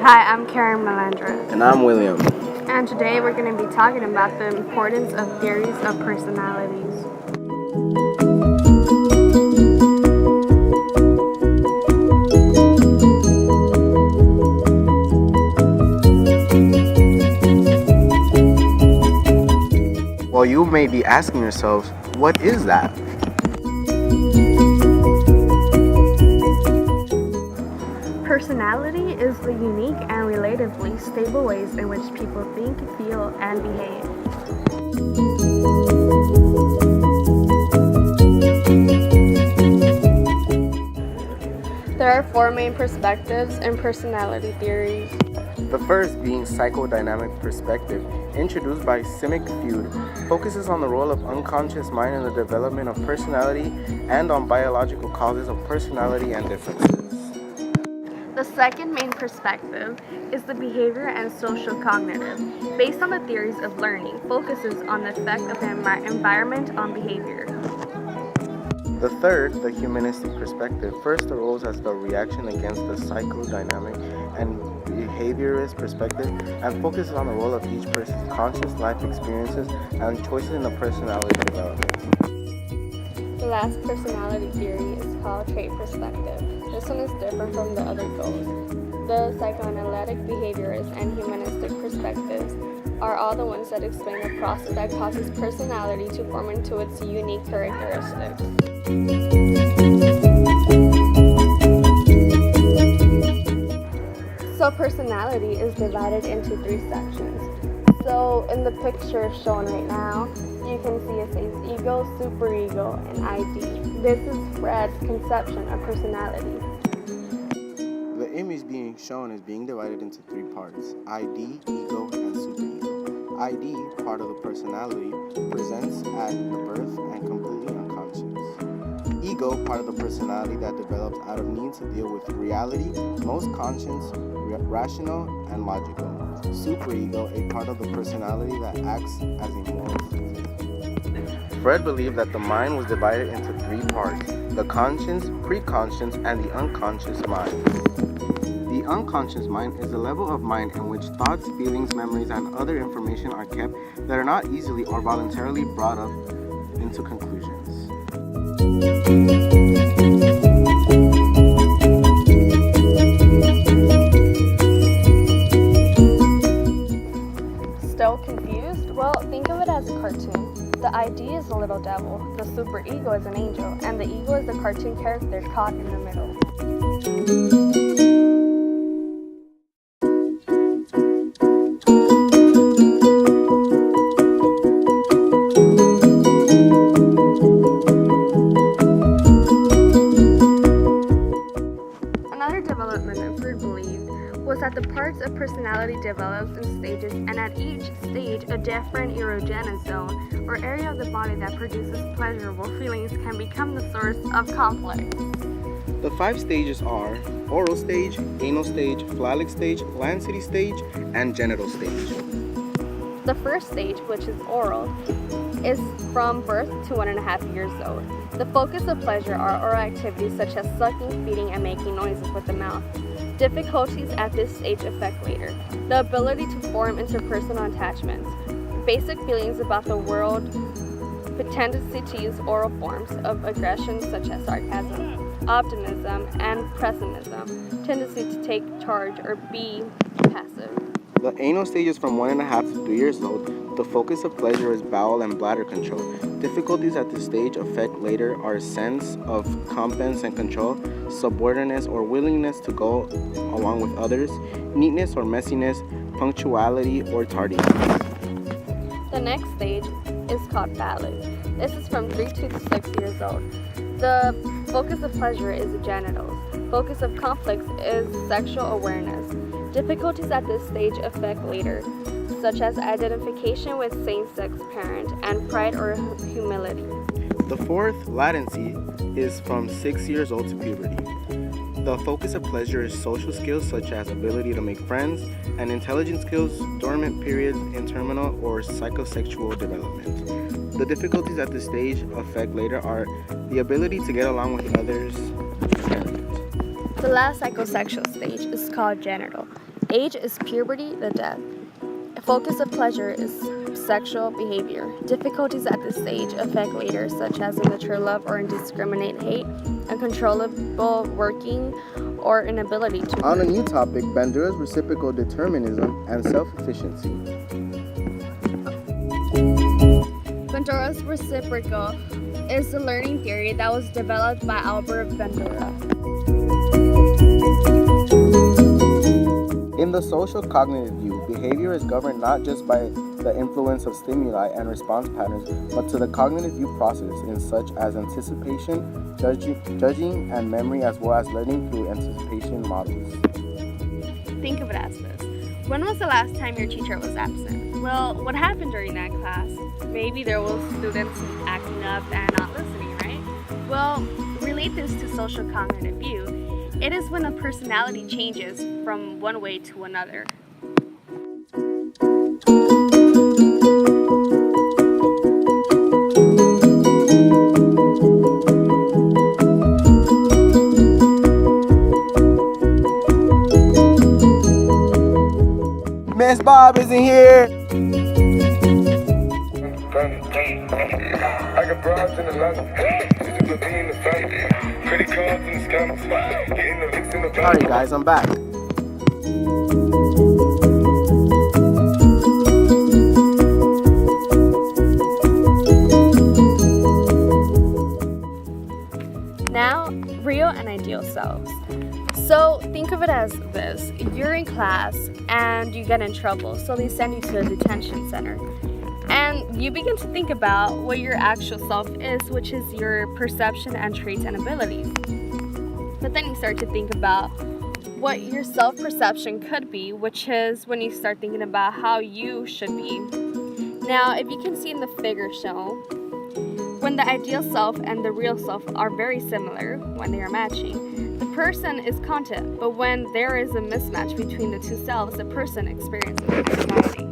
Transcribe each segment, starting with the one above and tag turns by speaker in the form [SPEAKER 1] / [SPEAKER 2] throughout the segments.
[SPEAKER 1] Hi, I'm Karen Melandra.
[SPEAKER 2] And I'm William.
[SPEAKER 1] And today we're going to be talking about the importance of theories of personalities.
[SPEAKER 2] Well, you may be asking yourselves, what is that?
[SPEAKER 1] Personality is the unique and relatively stable ways in which people think, feel, and behave. There are four main perspectives in personality theories.
[SPEAKER 2] The first being psychodynamic perspective, introduced by Simic Feud, focuses on the role of unconscious mind in the development of personality and on biological causes of personality and differences.
[SPEAKER 1] The second main perspective is the behavior and social cognitive, based on the theories of learning, focuses on the effect of the environment on behavior.
[SPEAKER 2] The third, the humanistic perspective, first arose as the reaction against the psychodynamic and behaviorist perspective and focuses on the role of each person's conscious life experiences and choices in the personality development.
[SPEAKER 1] The last personality theory is called trait perspective. This one is different from the other goals. The psychoanalytic, behaviorist, and humanistic perspectives are all the ones that explain the process that causes personality to form into its unique characteristics. So personality is divided into three sections. So in the picture shown right now, you can see it says ego, superego, and ID. This is Fred's conception of personality.
[SPEAKER 2] The image being shown is being divided into three parts: ID, ego, and superego. ID, part of the personality, presents at the birth and completely unconscious. Ego, part of the personality that develops out of need to deal with reality, most conscious, rational, and logical. Superego, a part of the personality that acts as a moral system. Fred believed that the mind was divided into three parts: the conscious, preconscious, and the unconscious mind. The unconscious mind is a level of mind in which thoughts, feelings, memories, and other information are kept that are not easily or voluntarily brought up into conclusions.
[SPEAKER 1] Still confused? Well, think of it as a cartoon. The ID is the little devil, the superego is an angel, and the ego is the cartoon character caught in the middle. Another development that Freud believed was that the parts of personality develops in stages, and at each stage a different erogenous zone or area of the body that produces pleasurable feelings can become the source of conflict.
[SPEAKER 2] The 5 stages are oral stage, anal stage, phallic stage, lancety stage, and genital stage.
[SPEAKER 1] The first stage, which is oral, is from birth to 1.5 years old. The focus of pleasure are oral activities such as sucking, feeding, and making noises with the mouth. Difficulties at this stage affect later. The ability to form interpersonal attachments. Basic feelings about the world, the tendency to use oral forms of aggression such as sarcasm, optimism, and pessimism. Tendency to take charge or be passive.
[SPEAKER 2] The anal stage is from 1.5 to 3 years old. The focus of pleasure is bowel and bladder control. Difficulties at this stage affect later are sense of competence and control, subordinateness or willingness to go along with others, neatness or messiness, punctuality or tardiness.
[SPEAKER 1] The next stage is called phallic. This is from 3 to 6 years old. The focus of pleasure is the genitals. Focus of conflicts is sexual awareness. Difficulties at this stage affect later, such as identification with same-sex parent and pride or humility.
[SPEAKER 2] The fourth, latency, is from 6 years old to puberty. The focus of pleasure is social skills such as ability to make friends and intelligence skills, dormant periods in terminal or psychosexual development. The difficulties at this stage affect later are the ability to get along with others.
[SPEAKER 1] The last psychosexual stage is called genital. Age is puberty, the death. Focus of pleasure is sexual behavior. Difficulties at this stage affect later, such as immature love or indiscriminate hate, uncontrollable working, or inability to.
[SPEAKER 2] On a new topic, Bandura's reciprocal determinism and self-efficiency.
[SPEAKER 1] Bandura's reciprocal is a learning theory that was developed by Albert Bandura.
[SPEAKER 2] In the social cognitive view, behavior is governed not just by the influence of stimuli and response patterns, but to the cognitive view process in such as anticipation, judging, and memory, as well as learning through anticipation models.
[SPEAKER 1] Think of it as this. When was the last time your teacher was absent? Well, what happened during that class? Maybe there were students acting up and not listening, right? Well, relate this to social cognitive view. It is when a personality changes from one way to another.
[SPEAKER 2] Miss Bob isn't here!
[SPEAKER 3] I got broads in Atlanta. She's a in the family. Credit cards in the scams. Getting the licks in the
[SPEAKER 2] Alright guys, I'm back.
[SPEAKER 1] Now, real and ideal selves. So think of it as this. You're in class and you get in trouble, so they send you to a detention center. And you begin to think about what your actual self is, which is your perception and traits and abilities. But then you start to think about what your self-perception could be, which is when you start thinking about how you should be. Now, if you can see in the figure shown, when the ideal self and the real self are very similar when they are matching, the person is content, but when there is a mismatch between the two selves, the person experiences anxiety.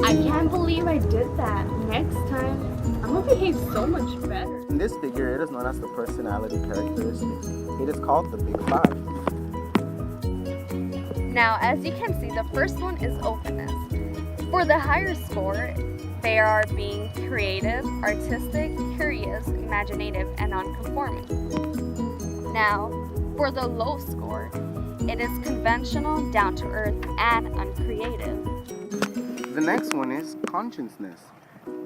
[SPEAKER 1] I can't believe I did that. Next time, I'm gonna behave so much better.
[SPEAKER 2] In this figure, it is known as the personality characteristics. It is called the Big Five.
[SPEAKER 1] Now, as you can see, the first one is openness. For the higher score, they are being creative, artistic, curious, imaginative, and nonconforming. Now, for the low score, it is conventional, down-to-earth, and uncreative.
[SPEAKER 2] The next one is consciousness.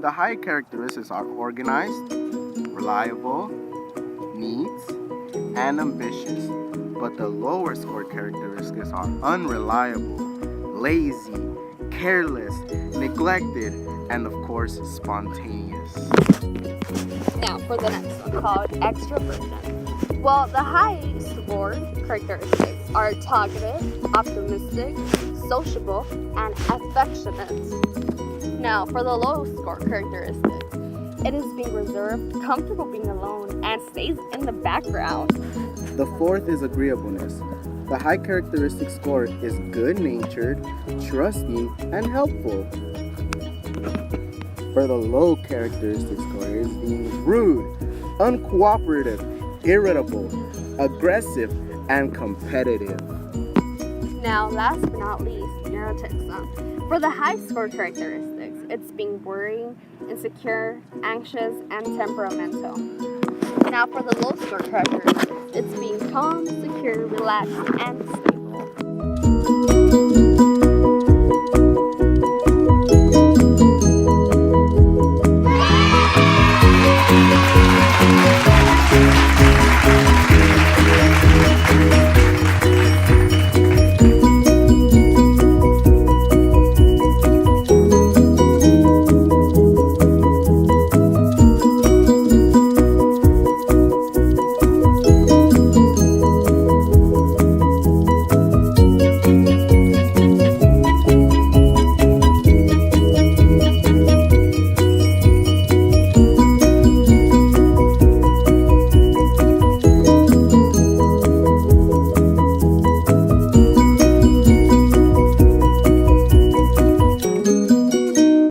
[SPEAKER 2] The high characteristics are organized, reliable, neat, and ambitious. But the lower score characteristics are unreliable, lazy, careless, neglected, and of course, spontaneous.
[SPEAKER 1] Now, for the next one, called extroversion. Well, the high score characteristics are talkative, optimistic, sociable, and affectionate. Now, for the low score characteristics, it is being reserved, comfortable being alone, and stays in the background.
[SPEAKER 2] The fourth is agreeableness. The high characteristic score is good-natured, trusting, and helpful. For the low characteristic score, it is being rude, uncooperative, irritable, aggressive, and competitive.
[SPEAKER 1] Now, last but not least, neuroticism. For the high score characteristics, it's being worrying, insecure, anxious, and temperamental. Now, for the low score characteristics, it's being calm, secure, relaxed, and stable.